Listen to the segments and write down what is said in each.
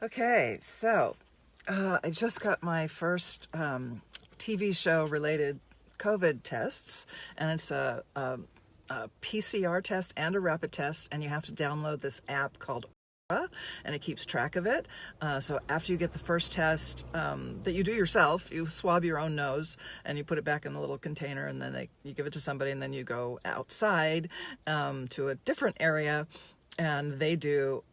Okay, so I just got my first TV show related COVID tests, and it's a PCR test and a rapid test, and you have to download this app called Aura, and it keeps track of it. So after you get the first test that you do yourself, you swab your own nose and you put it back in the little container, and then you give it to somebody, and then you go outside to a different area, and they do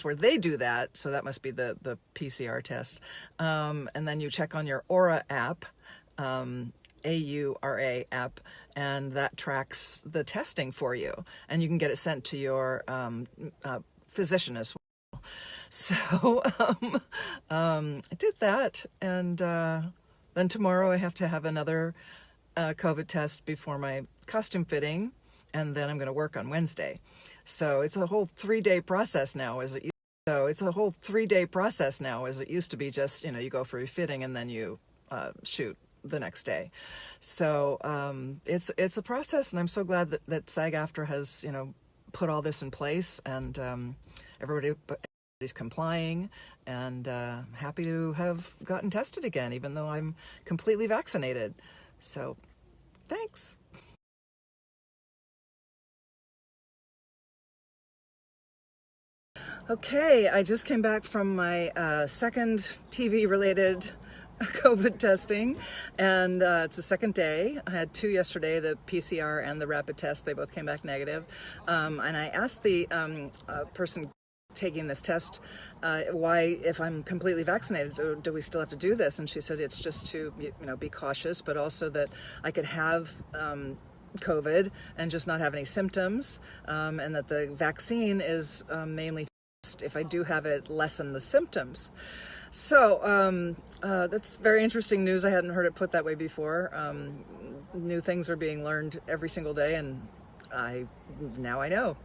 where they do that, so that must be the PCR test, and then you check on your Aura app, AURA app, and that tracks the testing for you, and you can get it sent to your physician as well. So I did that, and then tomorrow I have to have another COVID test before my costume fitting, and then I'm going to work on Wednesday. So it's a whole 3-day process now, as it used to be just, you go for your fitting and then you shoot the next day. So it's a process, and I'm so glad that SAG-AFTRA has, put all this in place, and everybody's complying, and happy to have gotten tested again, even though I'm completely vaccinated. So thanks. Okay, I just came back from my second TV-related COVID testing, and it's the second day. I had 2 yesterday, the PCR and the rapid test. They both came back negative. And I asked the person taking this test why, if I'm completely vaccinated, do we still have to do this? And she said it's just to be cautious, but also that I could have COVID and just not have any symptoms, and that the vaccine is mainly if I do have it, lessen the symptoms. So that's very interesting news. I hadn't heard it put that way before. New things are being learned every single day, and now I know.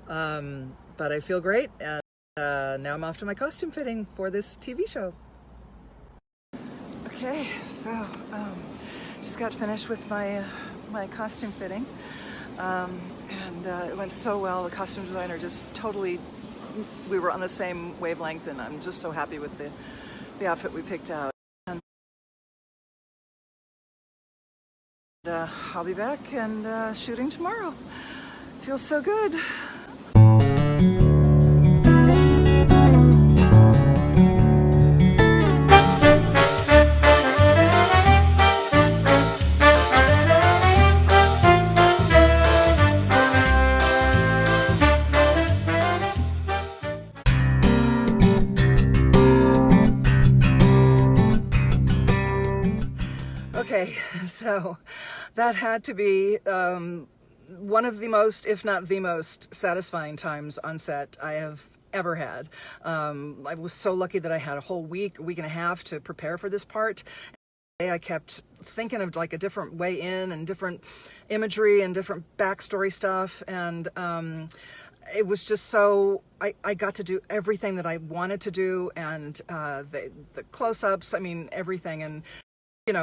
But I feel great, and now I'm off to my costume fitting for this TV show. Okay, so just got finished with my costume fitting, and it went so well. The costume designer just we were on the same wavelength, and I'm just so happy with the outfit we picked out. And I'll be back and shooting tomorrow. Feels so good. Okay, so that had to be one of the most, if not the most, satisfying times on set I have ever had. I was so lucky that I had a whole week and a half to prepare for this part. I kept thinking of like a different way in, and different imagery and different backstory stuff, and it was just so, I got to do everything that I wanted to do, and the close-ups, I mean, everything. And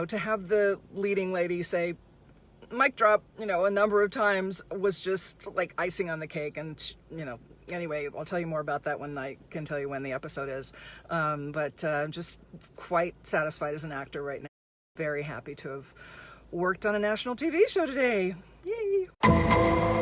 to have the leading lady say mic drop a number of times was just like icing on the cake. And anyway, I'll tell you more about that when I can tell you when the episode is, but I'm just quite satisfied as an actor right now. Very happy to have worked on a national TV show today. Yay!